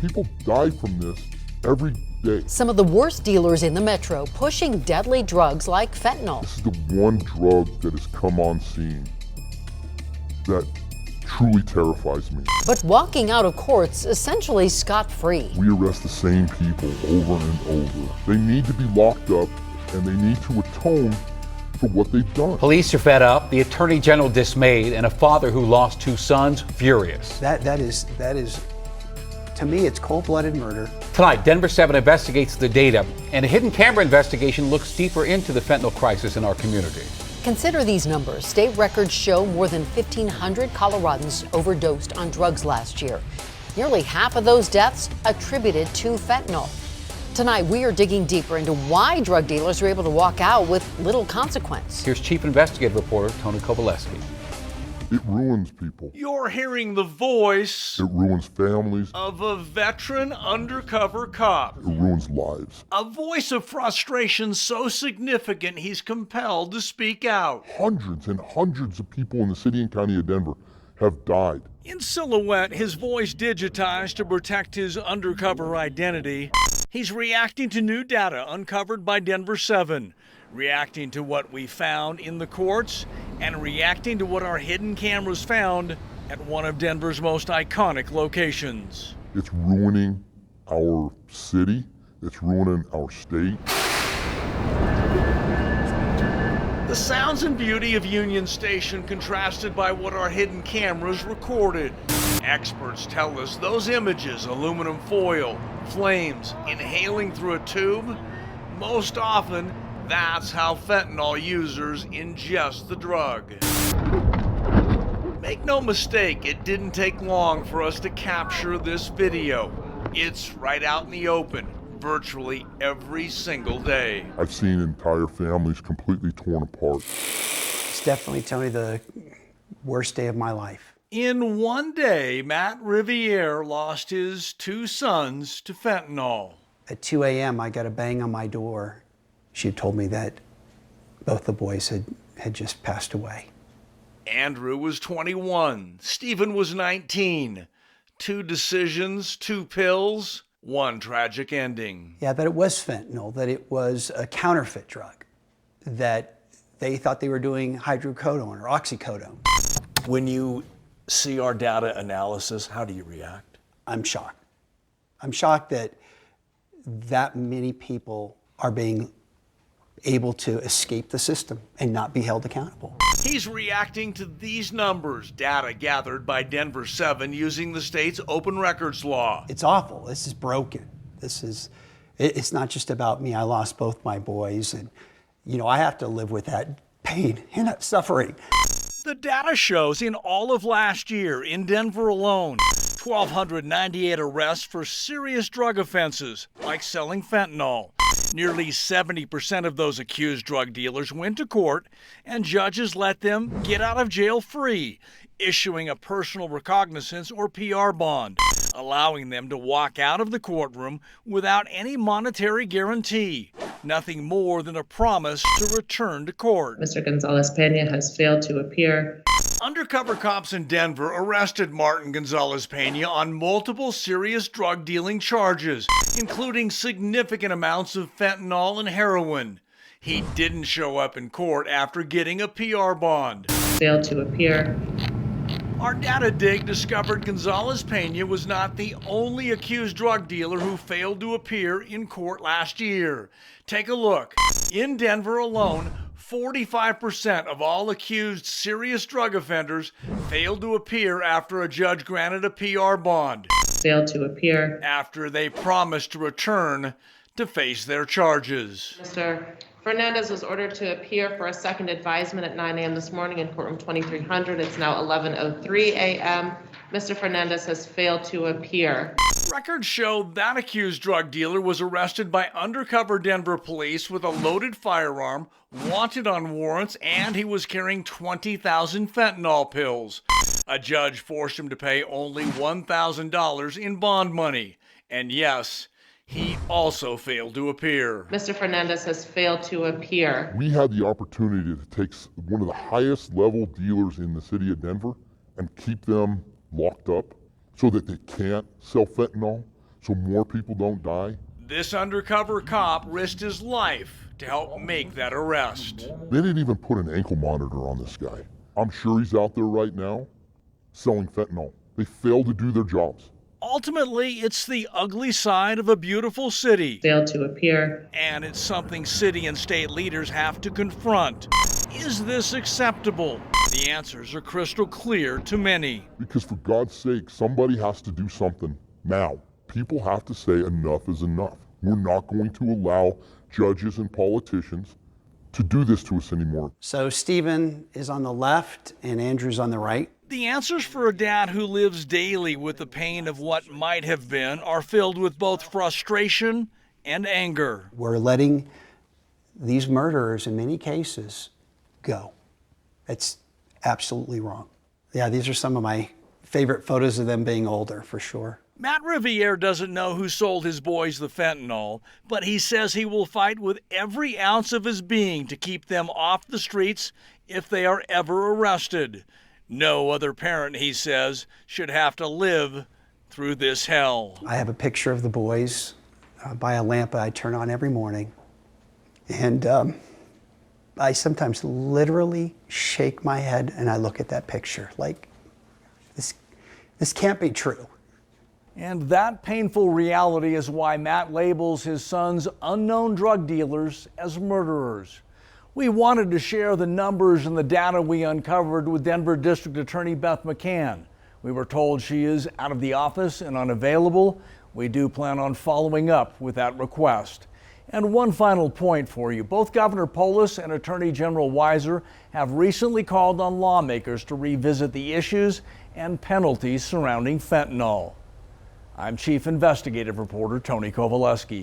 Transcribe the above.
People die from this every day. Some of the worst dealers in the metro pushing deadly drugs like fentanyl. This is the one drug that has come on scene that truly terrifies me. But walking out of courts essentially scot-free. We arrest the same people over and over. They need to be locked up and they need to atone for what they've done. Police are fed up, the Attorney General dismayed, and a father who lost 2 sons furious. That is, to me, it's cold-blooded murder. Tonight, Denver7 investigates the data, and a hidden camera investigation looks deeper into the fentanyl crisis in our community. Consider these numbers. State records show more than 1,500 Coloradans overdosed on drugs last year. Nearly half of those deaths attributed to fentanyl. Tonight, we are digging deeper into why drug dealers are able to walk out with little consequence. Here's Chief Investigative Reporter Tony Kowaleski. It ruins people. You're hearing the voice It ruins families. of a veteran undercover cop. It ruins lives. A voice of frustration so significant he's compelled to speak out. Hundreds and hundreds of people in the city and county of Denver have died. In silhouette, his voice digitized to protect his undercover identity. He's reacting to new data uncovered by Denver7, reacting to what we found in the courts, and reacting to what our hidden cameras found at one of Denver's most iconic locations. It's ruining our city. It's ruining our state. The sounds and beauty of Union Station contrasted by what our hidden cameras recorded. Experts tell us those images, aluminum foil, flames, inhaling through a tube, most often that's how fentanyl users ingest the drug. Make no mistake, it didn't take long for us to capture this video. It's right out in the open, virtually every single day. I've seen entire families completely torn apart. It's definitely, Tony, the worst day of my life. In one day, Matt Riviere lost his 2 sons to fentanyl. At 2 a.m., I got a bang on my door. She had told me that both the boys had just passed away. Andrew was 21. Stephen was 19. 2 decisions, 2 pills, 1 tragic ending. Yeah, that it was fentanyl, that it was a counterfeit drug, that they thought they were doing hydrocodone or oxycodone. When you see our data analysis, how do you react? I'm shocked. I'm shocked that that many people are being able to escape the system and not be held accountable. He's reacting to these numbers, data gathered by Denver7 using the state's open records law. It's awful. This is broken. It's not just about me. I lost both my boys, and I have to live with that pain and that suffering. The data shows in all of last year in Denver alone, 1,298 arrests for serious drug offenses like selling fentanyl. Nearly 70% of those accused drug dealers went to court, and judges let them get out of jail free, issuing a personal recognizance or PR bond, allowing them to walk out of the courtroom without any monetary guarantee, nothing more than a promise to return to court. Mr. Gonzalez-Pena has failed to appear. Undercover cops in Denver arrested Martin Gonzalez-Pena on multiple serious drug dealing charges, including significant amounts of fentanyl and heroin. He didn't show up in court after getting a PR bond. Failed to appear. Our data dig discovered Gonzalez-Pena was not the only accused drug dealer who failed to appear in court last year. Take a look. In Denver alone, 45% of all accused serious drug offenders failed to appear after a judge granted a PR bond. Failed to appear. After they promised to return to face their charges. Mr. Fernandez was ordered to appear for a second advisement at 9 a.m. this morning in courtroom 2300. It's now 11:03 a.m. Mr. Fernandez has failed to appear. Records show that accused drug dealer was arrested by undercover Denver police with a loaded firearm, wanted on warrants, and he was carrying 20,000 fentanyl pills. A judge forced him to pay only $1,000 in bond money. And yes, he also failed to appear. Mr. Fernandez has failed to appear. We had the opportunity to take one of the highest level dealers in the city of Denver and keep them locked up so that they can't sell fentanyl, so more people don't die? This undercover cop risked his life to help make that arrest. They didn't even put an ankle monitor on this guy. I'm sure he's out there right now selling fentanyl. They failed to do their jobs. Ultimately, it's the ugly side of a beautiful city. Failed to appear. And it's something city and state leaders have to confront. Is this acceptable? The answers are crystal clear to many. Because for God's sake, somebody has to do something now. People have to say enough is enough. We're not going to allow judges and politicians to do this to us anymore. So Stephen is on the left and Andrew's on the right. The answers for a dad who lives daily with the pain of what might have been are filled with both frustration and anger. We're letting these murderers, in many cases, go. It's absolutely wrong. Yeah, these are some of my favorite photos of them being older, for sure. Matt Riviere doesn't know who sold his boys the fentanyl, but he says he will fight with every ounce of his being to keep them off the streets if they are ever arrested. No other parent, he says, should have to live through this hell. I have a picture of the boys by a lamp I turn on every morning. And I sometimes literally shake my head and I look at that picture like, this can't be true. And that painful reality is why Matt labels his son's unknown drug dealers as murderers. We wanted to share the numbers and the data we uncovered with Denver District Attorney Beth McCann. We were told she is out of the office and unavailable. We do plan on following up with that request. And one final point for you. Both Governor Polis and Attorney General Weiser have recently called on lawmakers to revisit the issues and penalties surrounding fentanyl. I'm Chief Investigative Reporter Tony Kovaleski.